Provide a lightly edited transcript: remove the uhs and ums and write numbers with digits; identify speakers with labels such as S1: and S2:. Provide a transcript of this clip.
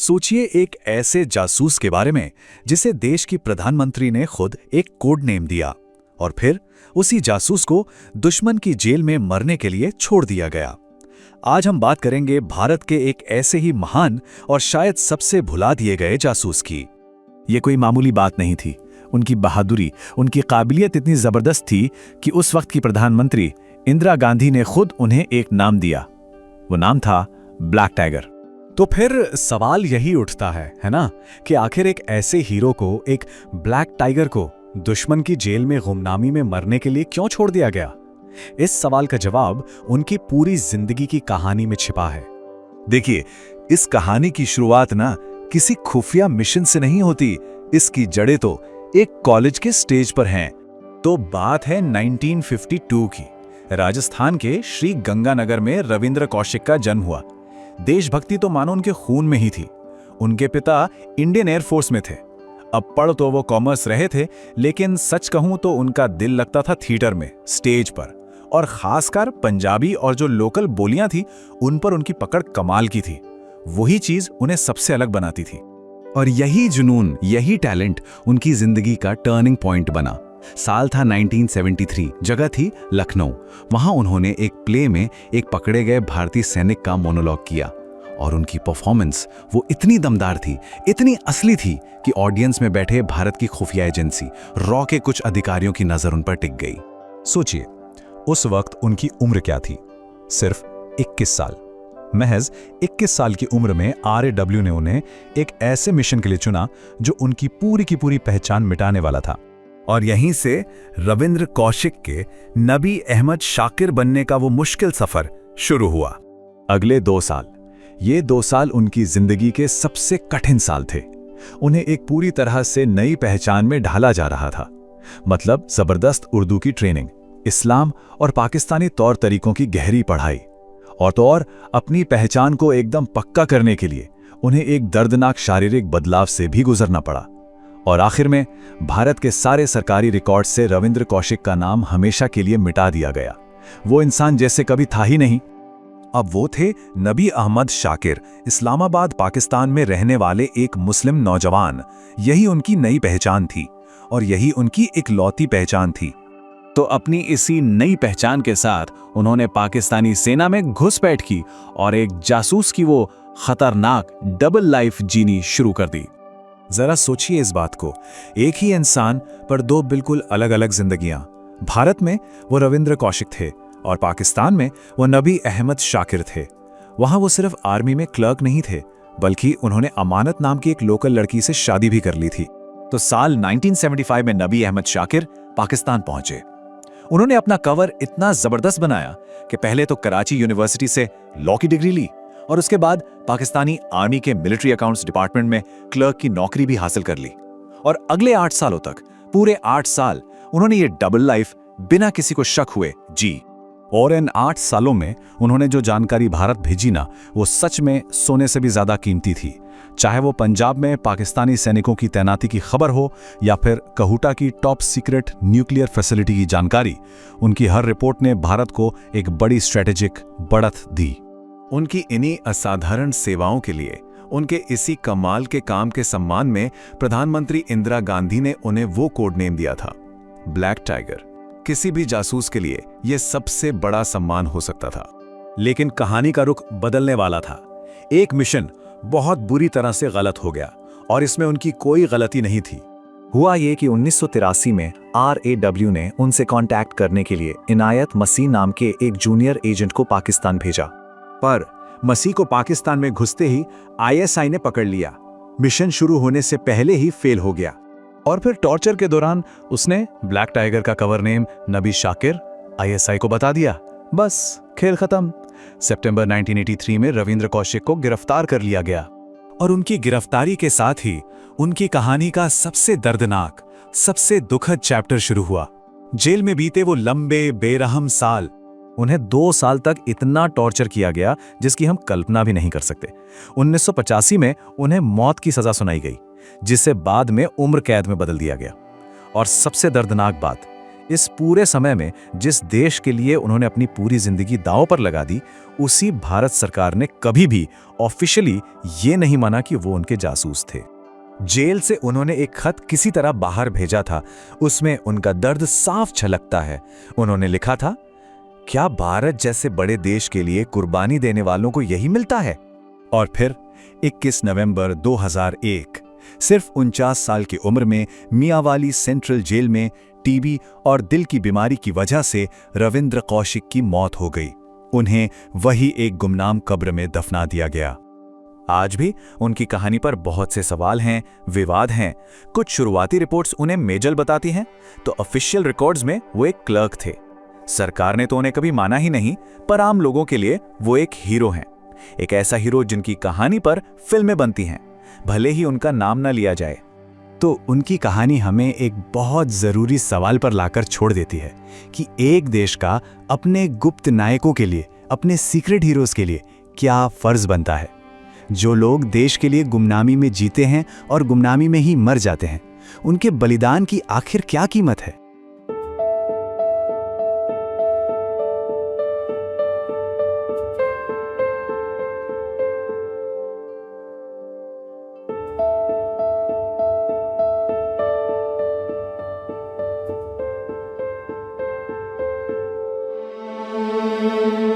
S1: सोचिए एक ऐसे जासूस के बारे में जिसे देश की प्रधानमंत्री ने खुद एक कोड नेम दिया और फिर उसी जासूस को दुश्मन की जेल में मरने के लिए छोड़ दिया गया। आज हम बात करेंगे भारत के एक ऐसे ही महान और शायद सबसे भुला दिए गए जासूस की।
S2: ये कोई मामूली बात नहीं थी। उनकी बहादुरी, उनकी काबिलियत इतनी जबरदस्त थी कि उस वक्त की प्रधानमंत्री इंदिरा गांधी ने खुद उन्हें एक नाम दिया। वो नाम था ब्लैक टाइगर।
S1: तो फिर सवाल यही उठता है ना, कि आखिर एक ऐसे हीरो को, एक ब्लैक टाइगर को दुश्मन की जेल में गुमनामी में मरने के लिए क्यों छोड़ दिया गया? इस सवाल का जवाब उनकी पूरी जिंदगी की कहानी में छिपा है।
S3: देखिए, इस कहानी की शुरुआत ना किसी खुफिया मिशन से नहीं होती। इसकी जड़ें तो एक कॉलेज के स्टेज पर हैं।
S1: तो बात है 1952 की। राजस्थान के श्री गंगानगर में रविंद्र कौशिक का जन्म हुआ। देशभक्ति तो मानो उनके खून में ही थी। उनके पिता इंडियन एयरफोर्स में थे। अब पढ़ तो वो कॉमर्स रहे थे, लेकिन सच कहूं तो उनका दिल लगता था थिएटर में, स्टेज पर, और खासकर पंजाबी और जो लोकल बोलियां थी उन पर उनकी पकड़ कमाल की थी। वही चीज उन्हें सबसे अलग बनाती थी।
S3: और यही जुनून, यही टैलेंट उनकी जिंदगी का टर्निंग पॉइंट बना। साल था 1973, जगह थी लखनऊ। वहां उन्होंने एक प्ले में एक पकड़े गए भारतीय सैनिक का मोनोलॉग किया और उनकी परफॉर्मेंस वो इतनी दमदार थी, इतनी असली थी कि ऑडियंस में बैठे भारत की खुफिया एजेंसी रॉ के कुछ अधिकारियों की नजर उन पर टिक गई।
S4: सोचिए, उस वक्त उनकी उम्र क्या थी? सिर्फ 21 साल। महज 21 साल की उम्र में RAW ने उन्हें एक ऐसे मिशन के लिए चुना जो उनकी पूरी की पूरी पहचान मिटाने वाला था।
S3: और यहीं से रविंद्र कौशिक के नबी अहमद शाकिर बनने का वो मुश्किल सफर शुरू हुआ।
S4: अगले 2 साल, ये 2 साल उनकी जिंदगी के सबसे कठिन साल थे। उन्हें एक पूरी तरह से नई पहचान में ढाला जा रहा था। मतलब जबरदस्त उर्दू की ट्रेनिंग, इस्लाम और पाकिस्तानी तौर तरीकों की गहरी पढ़ाई, और तो और अपनी पहचान को एकदम पक्का करने के लिए उन्हें एक दर्दनाक शारीरिक बदलाव से भी गुजरना पड़ा। और आखिर में भारत के सारे सरकारी रिकॉर्ड से रविंद्र कौशिक का नाम हमेशा के लिए मिटा दिया गया। वो इंसान जैसे कभी था ही नहीं।
S3: अब वो थे नबी अहमद शाकिर, इस्लामाबाद पाकिस्तान में रहने वाले एक मुस्लिम नौजवान। यही उनकी नई पहचान थी और यही उनकी इकलौती पहचान थी।
S1: तो अपनी इसी नई पहचान के साथ उन्होंने पाकिस्तानी सेना में घुसपैठ की और एक जासूस की वो खतरनाक डबल लाइफ जीनी शुरू कर दी।
S3: जरा सोचिए इस बात को, एक ही इंसान पर दो बिल्कुल अलग अलग जिंदगियां। भारत में वो रविंद्र कौशिक थे और पाकिस्तान में वो नबी अहमद शाकिर थे। वहां वो सिर्फ आर्मी में क्लर्क नहीं थे, बल्कि उन्होंने अमानत नाम की एक लोकल लड़की से शादी भी कर ली थी।
S1: तो साल 1975 में नबी अहमद शाकिर पाकिस्तान पहुंचे। उन्होंने अपना कवर इतना जबरदस्त बनाया कि पहले तो कराची यूनिवर्सिटी से लॉ की डिग्री ली और उसके बाद पाकिस्तानी आर्मी के मिलिट्री अकाउंट्स डिपार्टमेंट में क्लर्क की नौकरी भी हासिल कर ली। और अगले 8 सालों तक, पूरे 8 साल उन्होंने ये डबल लाइफ बिना किसी को शक हुए जी।
S4: और इन 8 सालों में उन्होंने जो जानकारी भारत भेजी ना, वो सच में सोने से भी ज्यादा कीमती थी। चाहे वो पंजाब में पाकिस्तानी सैनिकों की तैनाती की खबर हो या फिर कहूटा की टॉप सीक्रेट न्यूक्लियर फैसिलिटी की जानकारी, उनकी हर रिपोर्ट ने भारत को एक बड़ी स्ट्रेटेजिक बढ़त दी।
S3: उनकी इन्हीं असाधारण सेवाओं के लिए, उनके इसी कमाल के काम के सम्मान में प्रधानमंत्री इंदिरा गांधी ने उन्हें वो कोड नेम दिया था, ब्लैक टाइगर। किसी भी जासूस के लिए यह सबसे बड़ा सम्मान हो सकता था।
S1: लेकिन कहानी का रुख बदलने वाला था। एक मिशन बहुत बुरी तरह से गलत हो गया और इसमें उनकी कोई गलती नहीं थी।
S5: हुआ ये कि 1983 में RAW ने उनसे कांटेक्ट करने के लिए इनायत मसीह नाम के एक जूनियर एजेंट को पाकिस्तान भेजा।
S1: पर मसीह को पाकिस्तान में घुसते ही ISI ने पकड़ लिया। मिशन शुरू होने से पहले ही फेल हो गया और फिर टॉर्चर के दौरान उसने ब्लैक टाइगर का कवर नेम नबी शाकिर ISI को बता दिया। बस खेल खत्म। सितंबर 1983 में रविंद्र कौशिक को गिरफ्तार कर लिया गया और उनकी गिरफ्तारी के साथ ही उनकी कहानी का सबसे दर्दनाक, सबसे दुखद चैप्टर शुरू हुआ। जेल में बीते वो लंबे बेरहम साल। उन्हें 2 साल तक इतना टॉर्चर किया गया जिसकी हम कल्पना भी नहीं कर सकते। 1985 में उन्हें मौत की सजा सुनाई गई, जिसे बाद में उम्र कैद में बदल दिया गया। और सबसे दर्दनाक बात,
S2: इस पूरे समय में जिस देश के लिए उन्होंने अपनी पूरी जिंदगी दांव पर लगा दी, उसी भारत सरकार ने कभी भी ऑफिशियली ये नहीं माना कि वो उनके जासूस थे। जेल से उन्होंने एक खत किसी तरह बाहर भेजा था। उसमें उनका दर्द साफ झलकता है। उन्होंने लिखा था, क्या भारत जैसे बड़े देश के लिए कुर्बानी देने वालों को यही मिलता है?
S4: और फिर 21 नवंबर 2001, सिर्फ 49 साल की उम्र में मियावाली सेंट्रल जेल में टीबी और दिल की बीमारी की वजह से रविंद्र कौशिक की मौत हो गई। उन्हें वही एक गुमनाम कब्र में दफना दिया गया।
S2: आज भी उनकी कहानी पर बहुत से सवाल हैं, विवाद हैं। कुछ शुरुआती रिपोर्ट्स उन्हें मेजल बताती हैं, तो ऑफिशियल रिकॉर्ड्स में वो एक क्लर्क थे। सरकार ने तो उन्हें कभी माना ही नहीं, पर आम लोगों के लिए वो एक हीरो हैं। एक ऐसा हीरो जिनकी कहानी पर फिल्में बनती हैं, भले ही उनका नाम ना लिया जाए।
S1: तो उनकी कहानी हमें एक बहुत ज़रूरी सवाल पर लाकर छोड़ देती है कि एक देश का अपने गुप्त नायकों के लिए, अपने सीक्रेट हीरोज़ के लिए क्या फ़र्ज़ बनता है। जो लोग देश के लिए गुमनामी में जीते हैं और गुमनामी में ही मर जाते हैं, उनके बलिदान की आखिर क्या कीमत है।